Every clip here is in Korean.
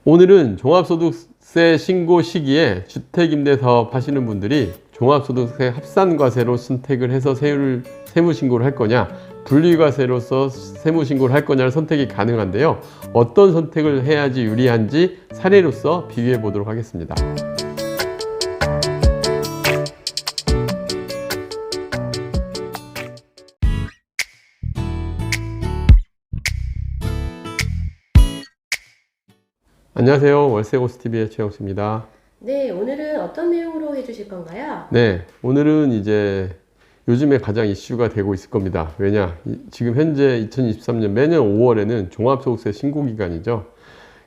오늘은 종합소득세 신고 시기에 주택임대사업 하시는 분들이 종합소득세 합산과세로 선택을 해서 세무신고를 할 거냐, 분리과세로서 세무신고를 할 거냐를 선택이 가능한데요. 어떤 선택을 해야지 유리한지 사례로서 비교해 보도록 하겠습니다. 안녕하세요. 월세고스TV의 최영수입니다. 네, 오늘은 어떤 내용으로 해주실 건가요? 네, 오늘은 이제 요즘에 가장 이슈가 되고 있을 겁니다. 왜냐, 지금 현재 2023년 매년 5월에는 종합소득세 신고기간이죠.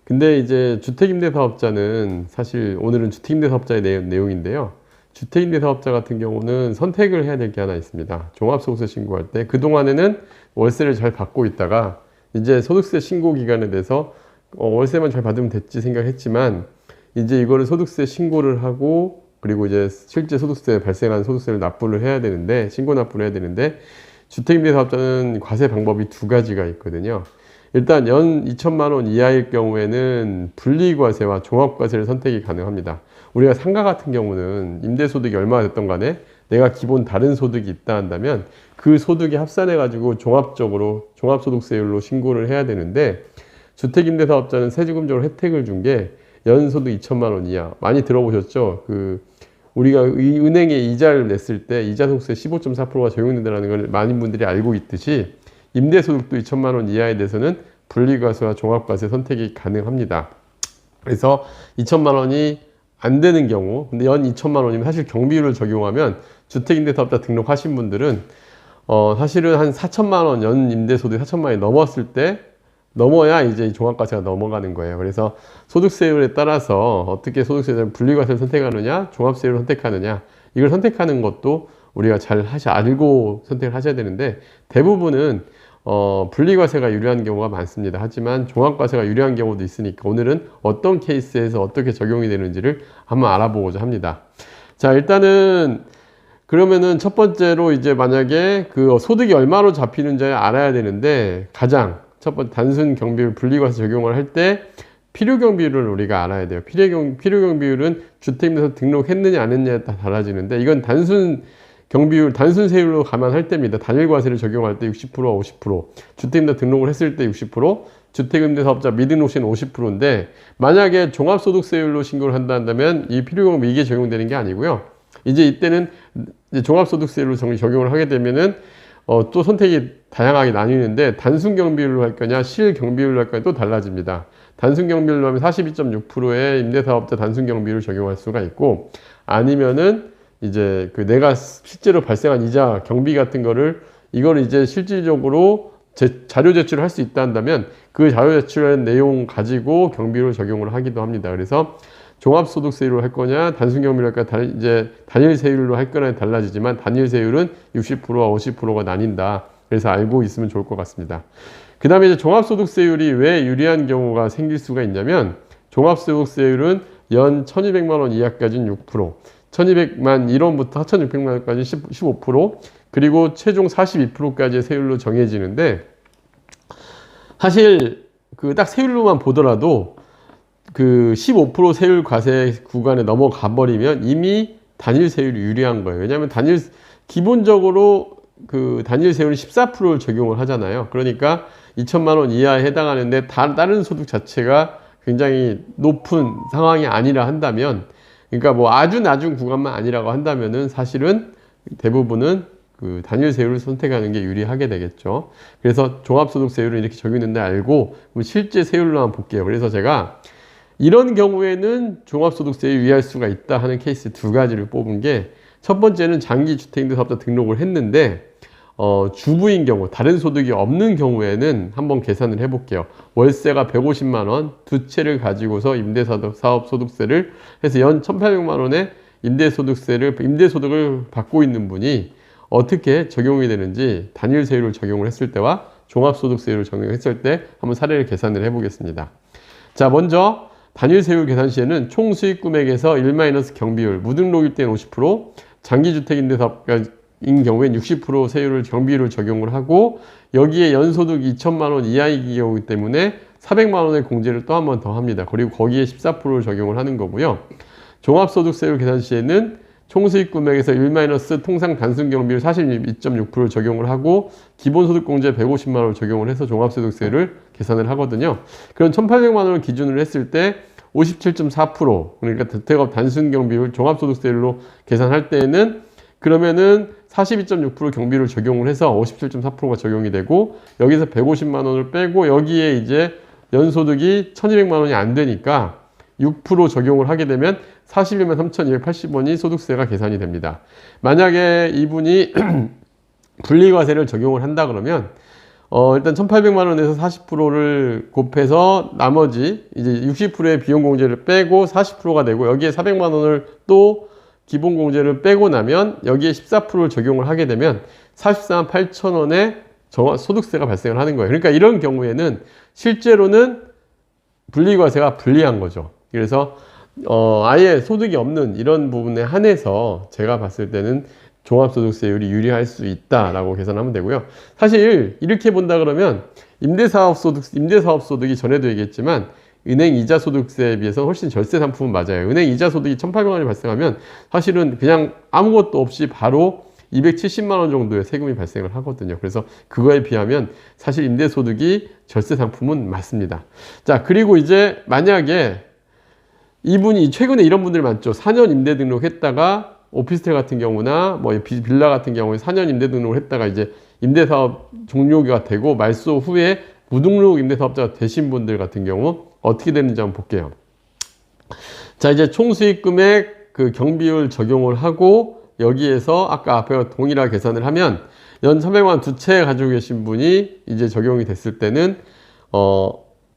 근데 이제 주택임대사업자는 사실 오늘은 주택임대사업자의 내용인데요. 주택임대사업자 같은 경우는 선택을 해야 될 게 하나 있습니다. 종합소득세 신고할 때 그동안에는 월세를 잘 받고 있다가 이제 소득세 신고기간에 대해서 월세만 잘 받으면 됐지 생각했지만 이제 이거를 소득세 신고를 하고 그리고 이제 실제 소득세 발생한 소득세를 납부를 해야 되는데 신고 납부를 해야 되는데 주택임대사업자는 과세 방법이 두 가지가 있거든요. 일단 연 2천만 원 이하일 경우에는 분리과세와 종합과세를 선택이 가능합니다. 우리가 상가 같은 경우는 임대소득이 얼마나 됐던 간에 내가 기본 다른 소득이 있다 한다면 그 소득에 합산해 가지고 종합적으로 종합소득세율로 신고를 해야 되는데 주택임대사업자는 세금적으로 혜택을 준 게 연소득 2천만 원 이하. 많이 들어보셨죠? 우리가 은행에 이자를 냈을 때 이자소득세 15.4%가 적용된다는 걸 많은 분들이 알고 있듯이 임대소득도 2천만 원 이하에 대해서는 분리과세와 종합과세 선택이 가능합니다. 그래서 2천만 원이 안 되는 경우, 근데 연 2천만 원이면 사실 경비율을 적용하면 주택임대사업자 등록하신 분들은 사실은 한 4천만 원 연 임대소득 4천만 원이 넘었을 때 넘어야 이제 종합과세가 넘어가는 거예요. 그래서 소득세율에 따라서 어떻게 소득세를 분리과세를 선택하느냐, 종합세율을 선택하느냐, 이걸 선택하는 것도 우리가 잘 알고 선택을 하셔야 되는데 대부분은 분리과세가 유리한 경우가 많습니다. 하지만 종합과세가 유리한 경우도 있으니까 오늘은 어떤 케이스에서 어떻게 적용이 되는지를 한번 알아보고자 합니다. 자, 일단은 그러면은 첫 번째로 이제 만약에 그 소득이 얼마로 잡히는지 알아야 되는데 첫 번째 단순 경비율 분리과세 적용을 할 때 필요경비율을 우리가 알아야 돼요. 필요경비율은 주택임대서 등록했느냐 안 했느냐에 따라 달라지는데 이건 단순 경비율, 단순 세율로 감안할 때입니다. 단일과세를 적용할 때 60%와 50%, 주택임대 등록을 했을 때 60%, 주택임대사업자 미등록 시는 50%인데 만약에 종합소득세율로 신고를 한다면 이 필요경비 이게 적용되는 게 아니고요. 이제 이때는 이제 종합소득세율로 적용을 하게 되면은 또 선택이 다양하게 나뉘는데 단순 경비율로 할 거냐 실 경비율로 할 거냐 또 달라집니다. 단순 경비율로 하면 42.6%의 임대사업자 단순 경비율을 적용할 수가 있고 아니면은 이제 내가 실제로 발생한 이자 경비 같은 거를 이거를 이제 실질적으로 자료 제출을 할 수 있다 한다면 그 자료 제출한 내용 가지고 경비율을 적용을 하기도 합니다. 그래서 종합소득세율로 할 거냐, 단순경비율로 할 거냐, 이제 단일세율로 할 거냐에 달라지지만 단일세율은 60%와 50%가 나뉜다. 그래서 알고 있으면 좋을 것 같습니다. 그 다음에 이제 종합소득세율이 왜 유리한 경우가 생길 수가 있냐면 종합소득세율은 연 1200만 원 이하까지는 6%, 1200만 1원부터 4600만 원까지 15%, 그리고 최종 42%까지의 세율로 정해지는데 사실 딱 세율로만 보더라도 15% 세율 과세 구간에 넘어가 버리면 이미 단일 세율이 유리한 거예요. 왜냐하면 기본적으로 단일 세율은 14%를 적용을 하잖아요. 그러니까 2천만 원 이하에 해당하는데 다른 소득 자체가 굉장히 높은 상황이 아니라 한다면, 그러니까 뭐 아주 낮은 구간만 아니라고 한다면은 사실은 대부분은 단일 세율을 선택하는 게 유리하게 되겠죠. 그래서 종합소득세율은 이렇게 적용된다 알고 실제 세율로만 볼게요. 그래서 제가 이런 경우에는 종합소득세에 유의할 수가 있다 하는 케이스 두 가지를 뽑은 게 첫 번째는 장기 주택임대사업자 등록을 했는데 주부인 경우, 다른 소득이 없는 경우에는 한번 계산을 해볼게요. 월세가 150만 원, 두 채를 가지고서 임대사업 소득세를 해서 연 1,800만 원의 임대소득을 받고 있는 분이 어떻게 적용이 되는지 단일세율을 적용을 했을 때와 종합소득세율을 적용했을 때 한번 사례를 계산을 해보겠습니다. 자, 먼저 단일세율 계산 시에는 총 수익 금액에서 1- 경비율, 무등록일 때는 50%, 장기주택임대사업자인 경우엔 60% 세율을 경비율을 적용을 하고 여기에 연소득 2천만 원 이하이기 경우이기 때문에 400만 원의 공제를 또 한 번 더 합니다. 그리고 거기에 14%를 적용을 하는 거고요. 종합소득세율 계산 시에는 총수익 금액에서 1- 통상 단순 경비율 42.6%를 적용을 하고 기본소득공제 150만 원을 적용을 해서 종합소득세를 계산을 하거든요. 그럼 1,800만 원을 기준으로 했을 때 57.4% 그러니까 주택업 단순 경비율 종합소득세율로 계산할 때에는 그러면은 42.6% 경비를 적용을 해서 57.4%가 적용이 되고 여기서 150만 원을 빼고 여기에 이제 연소득이 1,200만 원이 안 되니까 6% 적용을 하게 되면 41만 3,280원이 소득세가 계산이 됩니다. 만약에 이분이 분리과세를 적용을 한다 그러면 일단 1,800만 원에서 40%를 곱해서 나머지 이제 60%의 비용 공제를 빼고 40%가 되고 여기에 400만 원을 또 기본 공제를 빼고 나면 여기에 14%를 적용을 하게 되면 44만 8천 원의 소득세가 발생을 하는 거예요. 그러니까 이런 경우에는 실제로는 분리과세가 불리한 거죠. 그래서 아예 소득이 없는 이런 부분에 한해서 제가 봤을 때는 종합소득세율이 유리할 수 있다라고 계산하면 되고요. 사실 이렇게 본다 그러면 임대사업소득이 전에도 얘기했지만 은행 이자 소득세에 비해서 훨씬 절세 상품은 맞아요. 은행 이자 소득이 1,800원이 발생하면 사실은 그냥 아무것도 없이 바로 270만 원 정도의 세금이 발생을 하거든요. 그래서 그거에 비하면 사실 임대소득이 절세 상품은 맞습니다. 자, 그리고 이제 만약에 이분이 최근에 이런 분들 많죠. 4년 임대 등록했다가 오피스텔 같은 경우나 뭐 빌라 같은 경우에 4년 임대 등록을 했다가 이제 임대사업 종료가 되고 말소 후에 무등록 임대사업자가 되신 분들 같은 경우 어떻게 되는지 한번 볼게요. 자, 이제 총수익 금액 그 경비율 적용을 하고 여기에서 아까 앞에 동일하게 계산을 하면 연 300만 원 두 채 가지고 계신 분이 이제 적용이 됐을 때는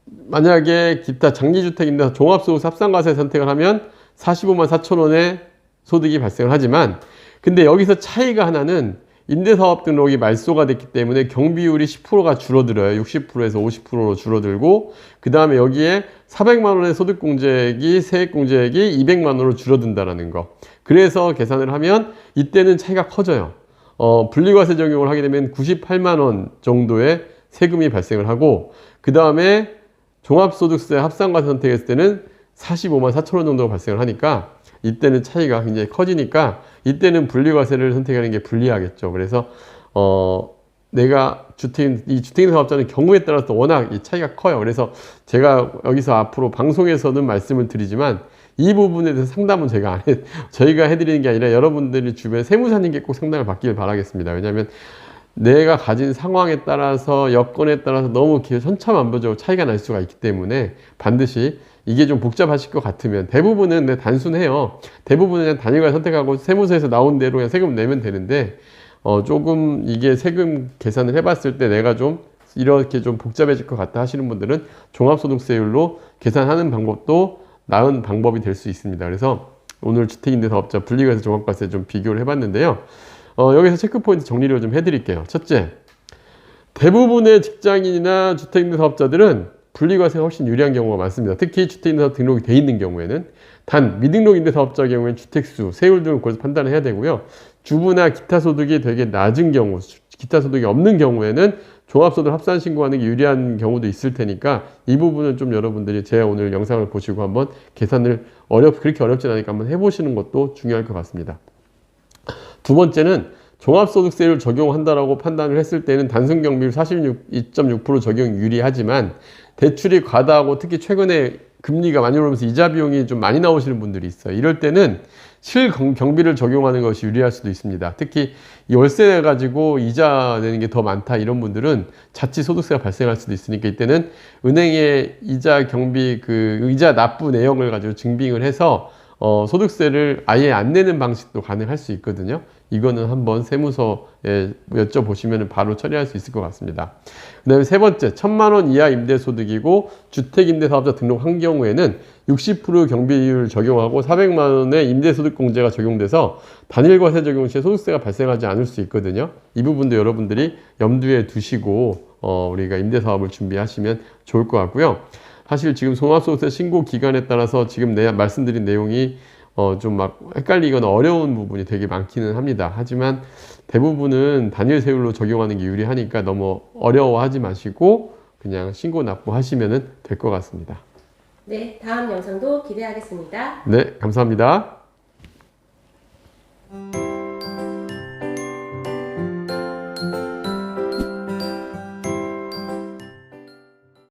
만약에 기타 장기주택인데 종합소득세 합산과세 선택을 하면 45만 4천 원의 소득이 발생을 하지만 근데 여기서 차이가 하나는 임대사업 등록이 말소가 됐기 때문에 경비율이 10%가 줄어들어요. 60%에서 50%로 줄어들고 그 다음에 여기에 400만 원의 소득공제액이 세액공제액이 200만 원으로 줄어든다는 거. 그래서 계산을 하면 이때는 차이가 커져요. 분리과세 적용을 하게 되면 98만 원 정도의 세금이 발생을 하고 그 다음에 종합소득세 합산과세 선택했을 때는 45만 4천 원 정도가 발생을 하니까 이때는 차이가 굉장히 커지니까 이때는 분리과세를 선택하는 게 불리하겠죠. 그래서 내가 주택임대 사업자는 경우에 따라서 워낙 이 차이가 커요. 그래서 제가 여기서 앞으로 방송에서는 말씀을 드리지만 이 부분에 대해서 상담은 저희가 해드리는 게 아니라 여러분들이 주변에 세무사님께 꼭 상담을 받기를 바라겠습니다. 왜냐하면 내가 가진 상황에 따라서 여건에 따라서 너무 천차만별적으로 차이가 날 수가 있기 때문에 반드시 이게 좀 복잡하실 것 같으면 대부분은 단순해요. 대부분은 그냥 단일과를 선택하고 세무서에서 나온 대로 그냥 세금 내면 되는데 조금 이게 세금 계산을 해봤을 때 내가 좀 이렇게 좀 복잡해질 것 같다 하시는 분들은 종합소득세율로 계산하는 방법도 나은 방법이 될 수 있습니다. 그래서 오늘 주택임대사업자 분리과세 종합과세 좀 비교를 해봤는데요. 여기서 체크포인트 정리를 좀 해드릴게요. 첫째, 대부분의 직장인이나 주택임대사업자들은 분리과세가 훨씬 유리한 경우가 많습니다. 특히 주택임대사업 등록이 돼 있는 경우에는 단 미등록 임대사업자의 경우에는 주택수, 세율 등을 거기서 판단을 해야 되고요. 주부나 기타 소득이 되게 낮은 경우, 기타 소득이 없는 경우에는 종합소득 합산 신고하는 게 유리한 경우도 있을 테니까 이 부분은 좀 여러분들이 제 오늘 영상을 보시고 한번 계산을 그렇게 어렵진 않으니까 한번 해보시는 것도 중요할 것 같습니다. 두 번째는 종합소득세율 적용한다라고 판단을 했을 때는 단순경비율 42.6% 적용 유리하지만 대출이 과다하고 특히 최근에 금리가 많이 오르면서 이자 비용이 좀 많이 나오시는 분들이 있어요. 이럴 때는 실경비를 적용하는 것이 유리할 수도 있습니다. 특히 월세 가지고 이자 내는 게 더 많다 이런 분들은 자칫 소득세가 발생할 수도 있으니까 이때는 은행의 이자 경비 이자 납부 내역을 가지고 증빙을 해서 소득세를 아예 안 내는 방식도 가능할 수 있거든요. 이거는 한번 세무서에 여쭤보시면 바로 처리할 수 있을 것 같습니다. 그 다음에 세 번째, 1,000만 원 이하 임대소득이고 주택임대사업자 등록한 경우에는 60% 경비율 적용하고 400만 원의 임대소득공제가 적용돼서 단일과세 적용 시에 소득세가 발생하지 않을 수 있거든요. 이 부분도 여러분들이 염두에 두시고 우리가 임대사업을 준비하시면 좋을 것 같고요. 사실 지금 종합소득세 신고 기간에 따라서 지금 내가 말씀드린 내용이 좀 막 헷갈리거나 어려운 부분이 되게 많기는 합니다. 하지만 대부분은 단일 세율로 적용하는 게 유리하니까 너무 어려워하지 마시고 그냥 신고 납부하시면 될 것 같습니다. 네, 다음 영상도 기대하겠습니다. 네, 감사합니다.